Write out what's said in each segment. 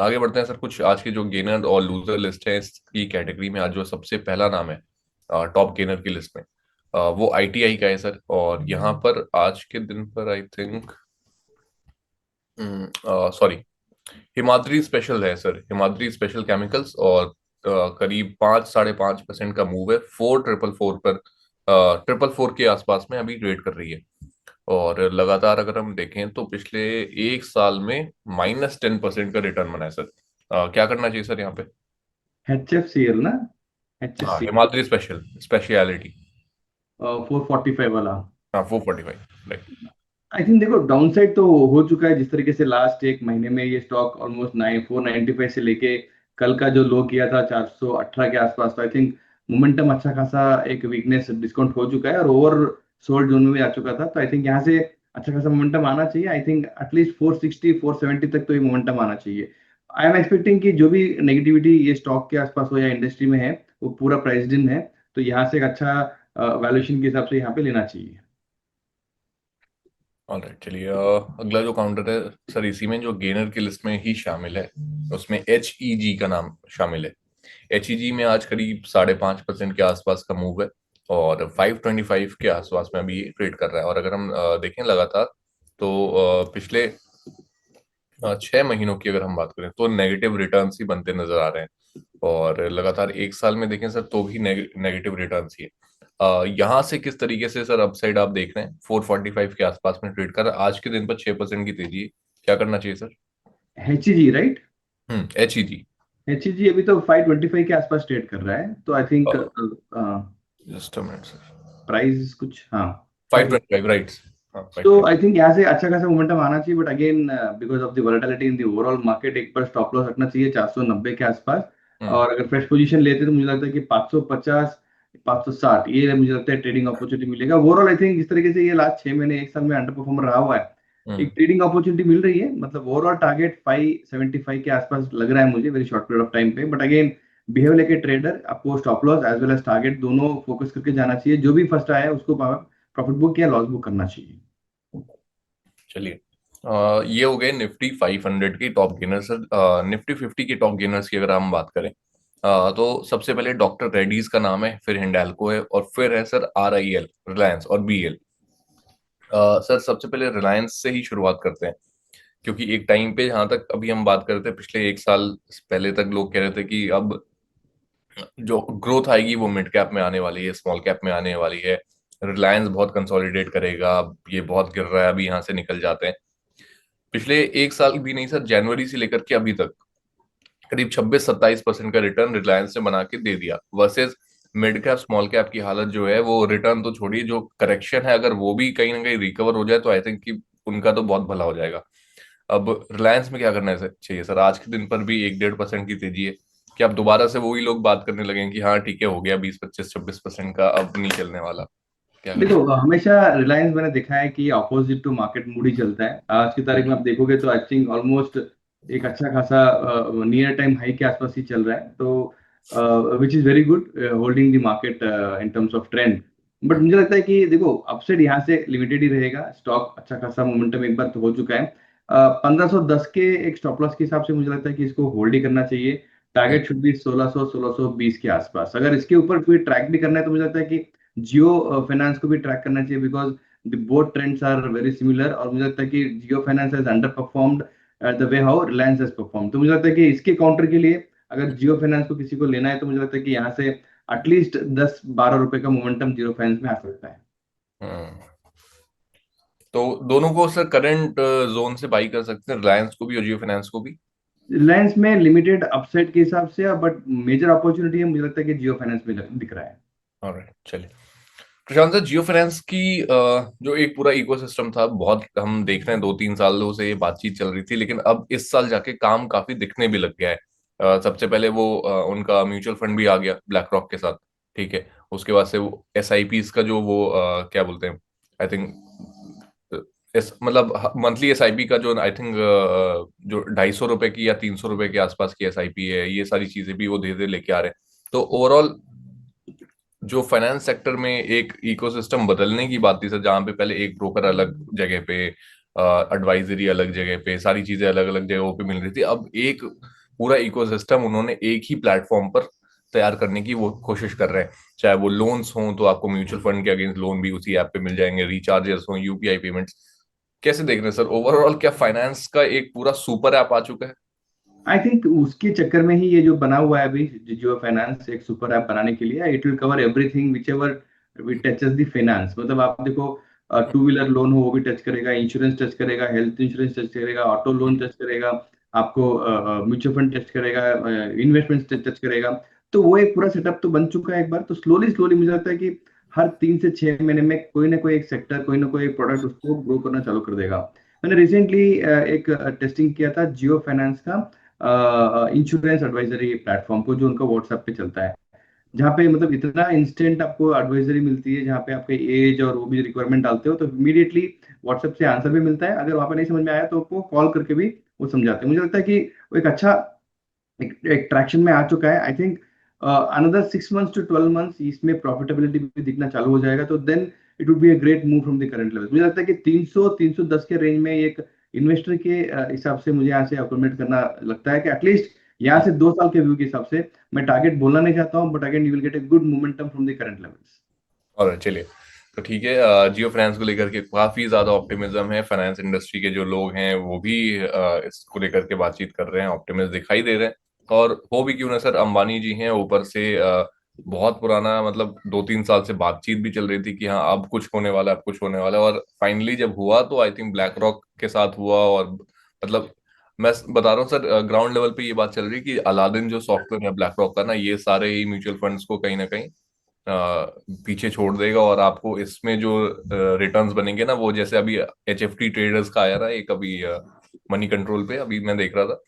आगे बढ़ते हैं सर। कुछ आज की जो गेनर और लूजर लिस्ट है इसकी कैटेगरी में आज जो सबसे पहला नाम है टॉप गेनर की लिस्ट में, वो आईटीआई का है सर। और यहाँ पर आज के दिन पर I think, sorry, Himadri special है सर। हिमाद्री स्पेशल केमिकल्स, और करीब 5-5.5% का मूव है। 4444 पर, 444 के आसपास में अभी ट्रेड कर रही है। और लगातार अगर हम देखें तो पिछले एक साल में -10% का रिटर्न बना है सर। क्या करना चाहिए सर यहाँ पे? HFCL ना? हाँ, HFCL हिमाद्री स्पेशल स्पेशलिटी। 445 वाला। हाँ, 445, राइट। आई थिंक देखो, डाउन साइड तो हो चुका है। जिस तरीके से लास्ट एक महीने में ये स्टॉक ऑलमोस्ट 495 से लेके कल का जो लो किया था 418 के आसपास, तो आई थिंक मोमेंटम अच्छा खासा एक वीकनेस डिस्काउंट हो चुका है और ओवर सोल्ड जोन में भी आ चुका था। तो आई थिंक यहाँ से अच्छा खासा मोमेंटम आना चाहिए। आई थिंक एटलीस्ट 460 470 तक तो ये मोमेंटम आना चाहिए। आई एम एक्सपेक्टिंग कि जो भी नेगेटिविटी ये स्टॉक के आसपास हो या इंडस्ट्री में है वो पूरा प्राइस्ड इन है। तो यहाँ से एक अच्छा वैल्यूएशन के हिसाब से यहाँ पे लेना चाहिए। ऑलराइट, चलिए। अगला जो काउंटर है सर, इसी में जो गेनर की लिस्ट में ही शामिल है, उसमें HEG का नाम शामिल है। HEG में आज करीब 5.5% के आसपास का मूव है, और 525 के आसपास में अभी ट्रेड कर रहा है। और अगर हम देखें लगातार, तो पिछले 6 महीनों की अगर हम बात करें तो नेगेटिव रिटर्न्स ही बनते नजर आ रहे हैं। और लगातार एक साल में देखें सर तो भी नेगेटिव रिटर्न्स ही है। यहाँ से किस तरीके से सर अपसाइड आप देख रहे हैं? 445 के आसपास में ट्रेड कर रहा है, आज के दिन पर 6% की तेजी है। क्या करना चाहिए sir? HG right? HEG। HG अभी तो 525 के आसपास ट्रेड कर रहा है। तो I think just a minute sir. Price कुछ, हाँ, 525, राइट। हाँ, तो 520। आई थिंक यहाँ से अच्छा खासा मोमेंटम आना चाहिए। But again because of the volatility in the overall market, एक बार स्टॉप लॉस रखना चाहिए 490 के आसपास। हम्म। और अगर फ्रेश पोजीशन लेते तो मुझे लगता है कि 550 560 ये मुझे लगता है ट्रेडिंग अपॉर्चुनिटी मिलेगा। ओवरऑल आई थिंक जिस तरीके से ये लास्ट 6 महीने एक साल में अंडर परफॉर्मर रहा हुआ है, एक हम्म। ट्रेडिंग अपॉर्चुनिटी मिल रही है। मतलब ओवरऑल टारगेट 575 के आसपास लग रहा है मुझे very short period of time पे। बट अगेन बिहेव लेके ट्रेडर आपको stop loss as well as target दोनों फोकस करके जाना चाहिए। जो भी फर्स्ट आया है उसको प्रॉफिट बुक या लॉस बुक करना चाहिए। चलिए। ये हो गए निफ्टी 500 के टॉप गेनर्स सर। निफ्टी 50 के टॉप गेनर्स की अगर हम बात करें, तो सबसे पहले डॉक्टर रेड्डीज का नाम है, फिर हिंडाल्को है, और फिर है सर RIL, रिलायंस और BL। सर सबसे पहले रिलायंस से ही शुरुआत करते हैं, क्योंकि एक टाइम पे जहां तक अभी हम बात कर रहे थे, पिछले एक साल पहले तक लोग कह रहे थे कि अब जो ग्रोथ आएगी वो मिड कैप में आने वाली है, स्मॉल कैप में आने वाली है। रिलायंस बहुत कंसोलिडेट करेगा, अब ये बहुत गिर रहा है, अभी यहाँ से निकल जाते हैं। पिछले एक साल भी नहीं सर, जनवरी से लेकर के अभी तक करीब 26-27% का रिटर्न रिलायंस ने बना के दे दिया। Versus mid cap small cap की हालत जो है, वो रिटर्न तो छोड़िए, जो करेक्शन है अगर वो भी कहीं ना कहीं रिकवर हो जाए तो आई थिंक कि उनका तो बहुत भला हो जाएगा। अब रिलायंस में क्या करना है चाहिए सर? आज के दिन पर भी 1-1.5% की तेजी है। कि अब दोबारा से वही लोग बात करने लगे कि हाँ ठीक है, हो गया 20-25-26% का, अब नहीं चलने वाला? क्या करें? देखो, हमेशा रिलायंस मैंने देखा है कि अपोजिट टू मार्केट मूड ही चलता है। आज की तारीख में आप देखोगे तो आई थिंक ऑलमोस्ट एक अच्छा खासा नियर टाइम हाई के आसपास ही चल रहा है। तो which is very good holding the market in terms of trend. But मुझे लगता है कि देखो, अपसाइड यहाँ से लिमिटेड ही रहेगा। स्टॉक अच्छा खासा मोमेंटम एक बार तो हो चुका है। 1510 के एक स्टॉप लॉस के हिसाब से मुझे लगता है कि इसको होल्ड ही करना चाहिए। टारगेट शुड बी 1600 1620 के आसपास। अगर इसके ऊपर कोई ट्रैक भी करना है तो मुझे लगता है कि जियो फाइनेंस को भी ट्रैक करना चाहिए। Because the both trends are very similar. और मुझे लगता है कि Jio finance has underperformed the way how Reliance has perform. तो मुझे लगता है कि इसके काउंटर के लिए अगर जियो फाइनेंस को किसी को लेना है तो मुझे लगता है कि यहाँ से एटलीस्ट 10-12 रुपए का मोमेंटम जियो फाइनेंस में आ सकता है। हम्म। तो दोनों को सर करंट जोन से बाई कर सकते हैं, रिलायंस को भी और जियो फाइनेंस को भी? रिलायंस में लिमिटेड अपसाइड के हिसाब से, बट मेजर अपॉर्चुनिटी है मुझे लगता है कि जियो फाइनेंस में दिख रहा है। ऑलराइट, चलिए। प्रशांत सर, जियो फाइनेंस की जो एक पूरा इकोसिस्टम था, बहुत हम देख रहे हैं 2-3 सालों से ये बातचीत चल रही थी, लेकिन अब इस साल जाके काम काफी दिखने भी लग गया है। सबसे पहले वो उनका म्यूचुअल फंड भी आ गया ब्लैक रॉक के साथ, ठीक है। उसके बाद से वो SIPs का जो वो क्या बोलते हैं, आई थिंक इस मतलब मंथली SIP का जो आई थिंक जो 250 रुपए की या 300 रुपए के आसपास की SIP है, ये सारी चीजें भी वो धीरे धीरे लेके आ रहे हैं। तो ओवरऑल जो फाइनेंस सेक्टर में एक इकोसिस्टम बदलने की बात थी सर, जहां पे पहले एक ब्रोकर अलग जगह पे, एडवाइजरी अलग जगह पे, सारी चीजें अलग अलग जगहों पे मिल रही थी। अब एक पूरा इकोसिस्टम उन्होंने एक ही प्लेटफॉर्म पर तैयार करने की वो कोशिश कर रहे हैं। चाहे वो लोन्स हों तो आपको म्यूचुअल फंड के अगेंस्ट लोन भी उसी ऐप पे मिल जाएंगे, रिचार्जेस हों, यूपीआई पेमेंट्स। कैसे देख रहे हैं सर ओवरऑल, क्या फाइनेंस का एक पूरा सुपर ऐप आ चुका है? आई थिंक उसके चक्कर में ही ये जो बना हुआ है अभी जियो फाइनेंस एक सुपर ऐप बनाने के लिए, it will cover everything which ever it touches the finance. मतलब आप देखो, टू व्हीलर लोन हो वो भी टच करेगा, इंश्योरेंस टच करेगा, हेल्थ इंश्योरेंस टच करेगा, ऑटो लोन टच करेगा, आपको म्यूचुअल फंड टच करेगा, इन्वेस्टमेंट टच करेगा। तो वो एक पूरा सेटअप तो बन चुका है एक बार। तो स्लोली स्लोली मुझे लगता है कि हर 3 से 6 महीने में कोई ना कोई एक सेक्टर, कोई ना कोई एक प्रोडक्ट उसको ग्रो करना चालू कर देगा। मैंने रिसेंटली एक टेस्टिंग किया था जियो फाइनेंस का इंश्योरेंस एडवाइजरी प्लेटफॉर्म को, जो उनका व्हाट्सएप पे चलता है, जहाँ पे मतलब इतना इंस्टेंट आपको एडवाइजरी मिलती है, जहाँ पे आपके एज और वो भी रिक्वायरमेंट डालते हो तो इमीडिएटली व्हाट्सएप से आंसर भी मिलता है। अगर वहाँ पे नहीं समझ में आया तो आपको कॉल करके भी वो समझाते हैं। मुझे लगता है कि वो एक अच्छा एक ट्रैक्शन में आ चुका है। I think another 6 months to 12 months इसमें प्रॉफिटेबिलिटी भी दिखना चालू हो जाएगा, तो then it would be a great move from the current level. मुझे लगता है कि 300 310 के रेंज में एक इन्वेस्टर के हिसाब से मुझे यहाँ से अकोमोडेट करना लगता है कि एटलीस्ट यहाँ से 2 साल के व्यू के हिसाब से मैं टारगेट बोलना नहीं चाहता हूँ, but again you will get a good momentum from the current levels. और चलिए, तो ठीक है, जियो फाइनेंस को लेकर के काफी ज्यादा ऑप्टिमिज्म है। फाइनेंस इंडस्ट्री के जो लोग हैं वो भी इसको लेकर के बातचीत कर रहे हैं, ऑप्टिमिस्ट दिखाई दे रहे हैं। और हो भी क्यों ना सर, अंबानी जी हैं ऊपर से, बहुत पुराना, मतलब 2-3 साल से बातचीत भी चल रही थी कि हाँ अब कुछ होने वाला है, अब कुछ होने वाला है। और फाइनली जब हुआ तो आई थिंक ब्लैक रॉक के साथ हुआ। और मतलब मैं बता रहा हूँ सर, ग्राउंड लेवल पे ये बात चल रही है कि अलादीन जो सॉफ्टवेयर है ब्लैक रॉक का ना, ये सारे ही म्यूचुअल फंड्स को कहीं ना कहीं पीछे छोड़ देगा। और आपको इसमें जो रिटर्न्स बनेंगे ना, वो जैसे अभी एचएफटी ट्रेडर्स का आया था एक, अभी मनी कंट्रोल पे अभी मैं देख रहा था,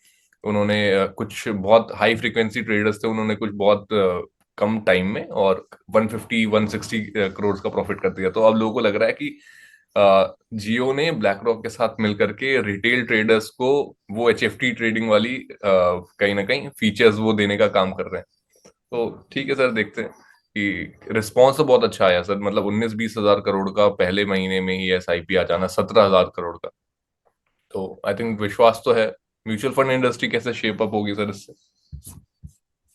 उन्होंने कुछ बहुत हाई फ्रीक्वेंसी ट्रेडर्स थे, उन्होंने कुछ बहुत कम टाइम में और 150-160 करोड़ का प्रॉफिट कर दिया। तो अब लोगों को लग रहा है कि जियो ने ब्लैक रॉक के साथ मिलकर के रिटेल ट्रेडर्स को वो एचएफटी ट्रेडिंग वाली कहीं ना कहीं फीचर्स वो देने का काम कर रहे हैं। तो ठीक है सर, देखते हैं कि रिस्पॉन्स तो बहुत अच्छा आया सर। मतलब 19-20 हजार करोड़ का पहले महीने में ही एसआईपी आ जाना, 17 हजार करोड़ का। तो आई थिंक विश्वास तो है। म्यूचुअल फंड इंडस्ट्री कैसे शेप अप होगी सर इससे?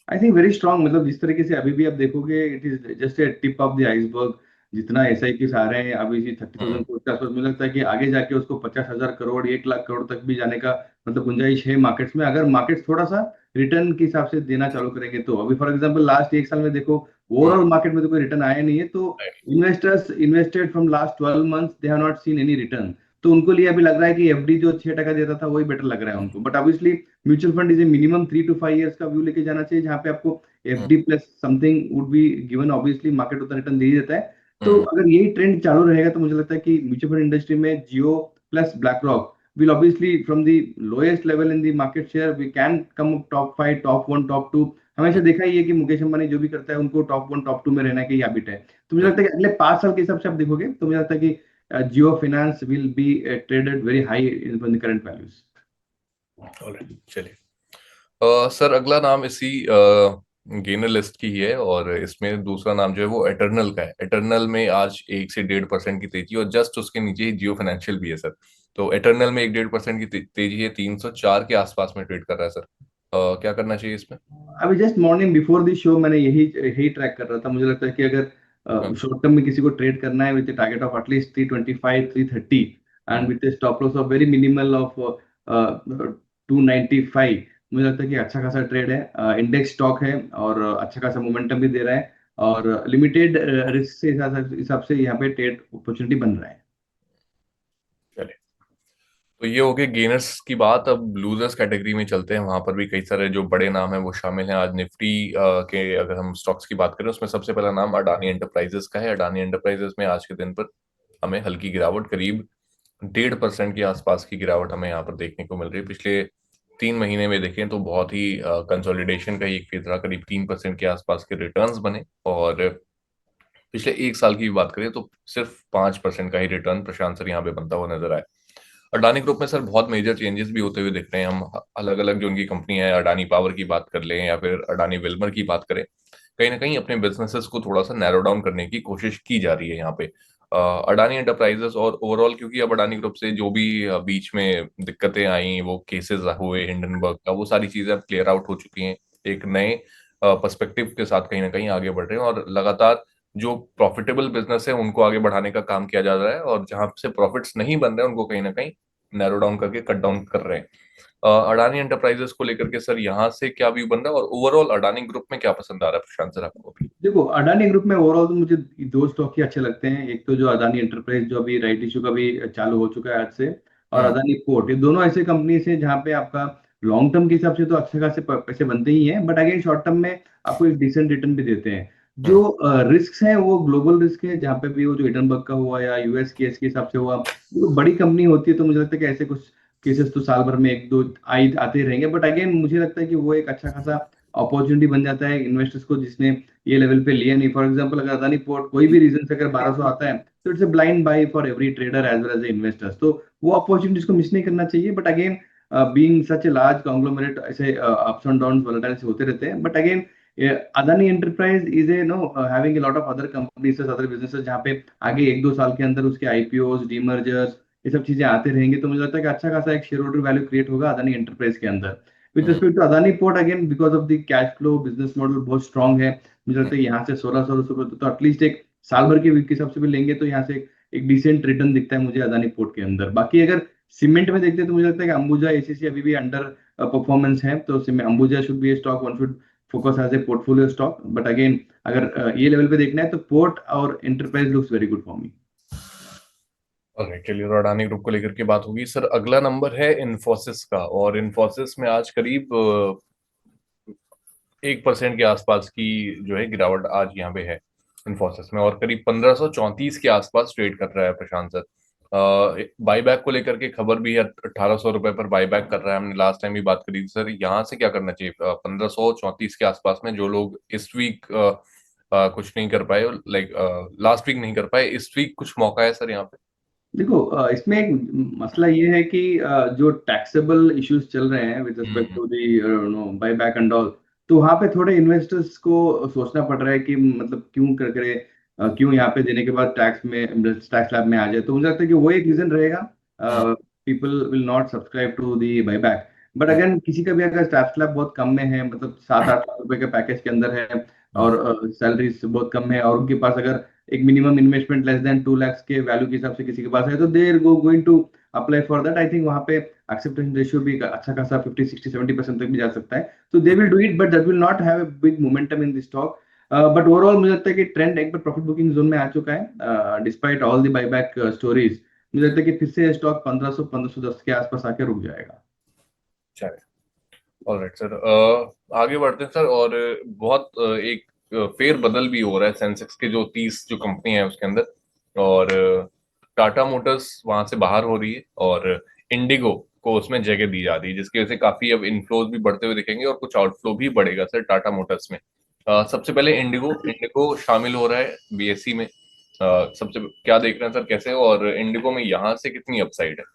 I think very strong. मतलब जिस तरीके से अभी भी आप देखोगे, it is just a tip of the iceberg. जितना एस आई पी आ रहे हैं अभी 30,000 हम्म। करोड़ के आसपास, मुझे लगता है कि आगे जाके उसको 50,000 करोड़ 1 लाख करोड़ तक भी जाने का मतलब गुंजाइश है मार्केट्स में, अगर मार्केट्स थोड़ा सा रिटर्न के हिसाब से देना चालू करेंगे तो। अभी फॉर एग्जाम्पल लास्ट 1 साल में देखो, हम्म। ओवरऑल मार्केट में तो कोई रिटर्न आया नहीं है। तो investors invested from last 12 months, they have not seen any return. तो उनको लिए अभी लग रहा है कि एफडी जो 6% देता था वही बेटर लग रहा है उनको। But obviously mutual fund is a minimum 3 to 5 years का व्यू लेके जाना चाहिए, जहाँ पे आपको hmm. FD plus something would be given. Obviously market उतना रिटर्न दे ही देता है। तो हम्म। अगर यही ट्रेंड चालू रहेगा तो मुझे लगता है कि म्यूचुअल फंड इंडस्ट्री में Jio plus BlackRock will obviously from the lowest level in the market share we can come up top 5 top 1 top 2। हमेशा देखा ही है कि मुकेश अंबानी जो भी करता है उनको टॉप 1 टॉप 2 में रहने की हैबिट है। तो मुझे हम्म। लगता है कि अगले 5 साल के हिसाब से आप देखोगे तो मुझे लगता है कि Jio finance will be traded very high in the current values. Alright, चलिए। सर अगला नाम इसी गेनर लिस्ट की ही है, और इसमें दूसरा नाम जो है वो एटर्नल का है। एटर्नल में आज 1 से 1.5% की तेजी, और जस्ट उसके नीचे ही जियो फाइनेंशियल भी है सर। तो एटर्नल में 1-1.5% की तेजी है, 304 के आसपास में ट्रेड कर रहा है सर। क्या करना चाहिए इसमें? अभी just morning before the show मैंने यही यही ट्रैक कर रहा था। मुझे लगता है कि अगर हम्म। शॉर्ट टर्म में किसी को ट्रेड करना है with target of at least 325 330 and hmm. With stop loss of very minimal of 295, मुझे लगता है कि अच्छा खासा ट्रेड है। इंडेक्स स्टॉक है और अच्छा खासा मोमेंटम भी दे रहा है, और लिमिटेड रिस्क से हिसाब से यहाँ पे ट्रेड अपॉर्चुनिटी बन रहा है। चलिए, तो ये हो गए गेनर्स की बात। अब लूजर्स कैटेगरी में चलते हैं, वहां पर भी कई सारे जो बड़े नाम हैं वो शामिल हैं। आज निफ्टी के अगर हम स्टॉक्स की बात करें, उसमें सबसे पहला नाम अडानी एंटरप्राइजेस का है। अडानी एंटरप्राइजेस में आज के दिन पर हमें हल्की गिरावट, करीब 1.5% के आसपास की गिरावट हमें यहाँ पर देखने को मिल रही है। पिछले 3 महीने में देखें तो बहुत ही कंसोलिडेशन का ही एक फेज रहा, करीब 3% के आसपास के रिटर्न्स बने। और पिछले 1 साल की भी बात करें तो सिर्फ 5% का ही रिटर्न प्रशांत सर यहाँ पे बनता हुआ नजर आया। अडानी ग्रुप में सर बहुत मेजर चेंजेस भी होते हुए दिख रहे हैं। हम अलग अलग जो उनकी कंपनी है, अडानी पावर की बात कर लें या फिर अडानी विल्मर की बात करें, कहीं ना कहीं अपने बिजनेसेस को थोड़ा सा नैरो डाउन करने की कोशिश की जा रही है यहाँ पे। अडानी एंटरप्राइजेस और ओवरऑल, क्योंकि अब अडानी ग्रुप से जो भी बीच में दिक्कतें आई, वो केसेस हुए हिंडनबर्ग का, वो सारी चीजें अब क्लियर आउट हो चुकी हैं। एक नए पर्सपेक्टिव के साथ कहीं ना कहीं आगे बढ़ रहे हैं, और लगातार जो प्रॉफिटेबल बिजनेस है उनको आगे बढ़ाने का काम किया जा रहा है, और जहां से प्रॉफिट्स नहीं बन रहे हैं उनको कहीं ना कहीं नैरो डाउन करके कट डाउन कर रहे हैं। अडानी एंटरप्राइजेस को लेकर के सर यहाँ से क्या व्यू बन रहा है, और ओवरऑल अडानी ग्रुप में क्या पसंद आ रहा है प्रशांत सर आपको अभी? देखो, अडानी ग्रुप में ओवरऑल तो मुझे दो स्टॉक ही अच्छे लगते हैं। एक तो जो अडानी एंटरप्राइज जो अभी राइट इशू का भी चालू हो चुका है आज से, और हम्म। अडानी पोर्ट, ये दोनों ऐसे कंपनीज हैं जहाँ पे आपका लॉन्ग टर्म के हिसाब से तो अच्छे खासे पैसे बनते ही हैं, बट अगेन शॉर्ट टर्म में आपको एक डिसेंट रिटर्न भी देते हैं। जो हम्म। रिस्क हैं वो ग्लोबल रिस्क है, जहाँ पे भी वो जो हिडनबर्ग का हुआ या यूएस केस के हिसाब से हुआ, वो बड़ी कंपनी होती है तो मुझे लगता है कि ऐसे कुछ केसेस तो साल भर में एक दो आते ही रहेंगे। बट अगेन मुझे लगता है कि वो एक अच्छा खासा अपॉर्चुनिटी बन जाता है इन्वेस्टर्स को, जिसने ये लेवल पे लिया नहीं। फॉर एग्जांपल अगर अदानी पोर्ट कोई भी रीजन से अगर 1200 आता है, तो it's a blind buy for every trader as well as investors. तो वो अपॉर्चुनिटीज को मिस नहीं करना चाहिए। But again being such a large conglomerate, ऐसे अप्स एंड डाउन वोलेटाइल्स होते रहते हैं। But again Adani enterprise is a no having a lot of other companies, other businesses, जहाँ पे आगे एक दो साल के अंदर उसके आईपीओ, डीमर्जर्स, ये सब चीजें आते रहेंगे। तो मुझे लगता है कि अच्छा खासा एक शेयर होल्डर वैल्यू क्रिएट होगा अदानी एंटरप्राइज के अंदर। With hmm. Respect to Adani port, again because of the cash flow business model बहुत स्ट्रांग है। मुझे लगता है यहाँ से 1600 रुपये तो एटलीस्ट एक साल भर के वीक के हिसाब से भी लेंगे तो यहाँ से एक डिसेंट रिटर्न दिखता है मुझे अदानी पोर्ट के अंदर। बाकी अगर सीमेंट में देखते हैं तो मुझे लगता है कि अंबुजा एसीसी अभी भी अंडर परफॉर्मेंस है, तो Ambuja should be a stock one should focus as a portfolio stock. But again अगर ये लेवल पे देखना है तो पोर्ट और enterprise looks very good for me. Alright, चलिए, तो अडानी ग्रुप को लेकर के बात होगी सर। अगला नंबर है इन्फोसिस का, और इन्फोसिस में आज करीब 1% के आसपास की जो है गिरावट आज यहाँ पे है इन्फोसिस में, और करीब 1534 के आसपास ट्रेड कर रहा है प्रशांत सर। बाईबैक को लेकर के खबर भी है, 1800 रुपए पर बाईबैक कर रहा है, हमने लास्ट टाइम भी बात करी थी सर। यहाँ से क्या करना चाहिए 1534 के आसपास में? जो लोग इस वीक कुछ नहीं कर पाए, लाइक लास्ट वीक नहीं कर पाए, इस वीक कुछ मौका है सर यहाँ पे? देखो, इसमें एक मसला ये है कि जो टैक्सेबल इश्यूज चल रहे हैं with respect hmm. To the no buy back and all, तो वहां पे थोड़े इन्वेस्टर्स को सोचना पड़ रहा है कि मतलब क्यों कर करे, क्यों यहाँ पे देने के बाद टैक्स स्लैब में आ जाए। तो मुझे लगता है कि वो एक रीजन रहेगा, hmm. People will not subscribe to the buyback. But hmm. Again किसी का भी अगर टैक्स स्लैब बहुत कम में है, मतलब 7-8 लाख रुपए के पैकेज के अंदर है, हम्म। और सैलरी बहुत कम है, और उनके पास अगर एक minimum investment less than 2 lakhs के वैल्यू के हिसाब से किसी के पास है, तो they are going to apply for that. I think वहां पे एक्सेप्टेंस रेशियो भी अच्छा खासा 50 60 70% तक भी जा सकता है। तो they will do it, but that will not have a big momentum in the stock. But overall मुझे लगता है कि ट्रेंड एक बार प्रॉफिट बुकिंग जोन में आ चुका है, despite all the buyback stories. मुझे लगता है कि फिर से स्टॉक 1500 1510 के आसपास आके रुक जाएगा। ऑलराइट सर, आगे बढ़ते हैं सर। और बहुत एक फेर बदल भी हो रहा है सेंसेक्स के जो 30 जो कंपनी है उसके अंदर, और टाटा मोटर्स वहां से बाहर हो रही है, और इंडिगो को उसमें जगह दी जा रही है, जिसकी वजह से काफी अब इनफ्लोज भी बढ़ते हुए दिखेंगे, और कुछ आउटफ्लो भी बढ़ेगा सर टाटा मोटर्स में। सबसे पहले इंडिगो इंडिगो शामिल हो रहा है बीएसई में। सबसे क्या देख रहे हैं सर, कैसे, और इंडिगो में यहाँ से कितनी अपसाइड है?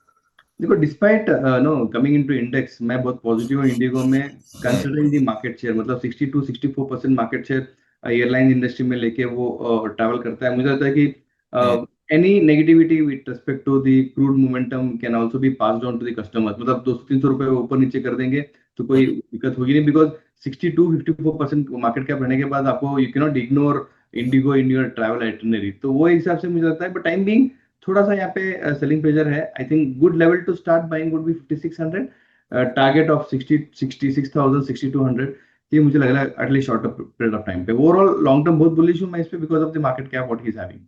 देखो, despite no coming into index, मैं बहुत पॉजिटिव हूँ इंडिगो में। कंसिडरिंग दी मार्केट शेयर, मतलब 60 to 64% market share airline industry में लेके वो ट्रैवल करता है। मुझे लगता है कि hmm. Any negativity with respect to the crude momentum can also be passed on to the customers. मतलब 200-300 रुपए ऊपर नीचे कर देंगे तो कोई दिक्कत होगी नहीं, बिकॉज 62-54% मार्केट कैप रहने के बाद आपको you cannot ignore Indigo in your travel itinerary. तो वो हिसाब से मुझे लगता है, बट टाइम बीइंग थोड़ा सा यहाँ पे सेलिंग प्रेशर है। I think good level to start buying would be 5600, target of 66,000 6200। ये मुझे लग रहा है at least short period of time पे। ओवरऑल लॉन्ग टर्म बहुत बुलिश हूँ मैं इस पे, because of the market cap what he is having.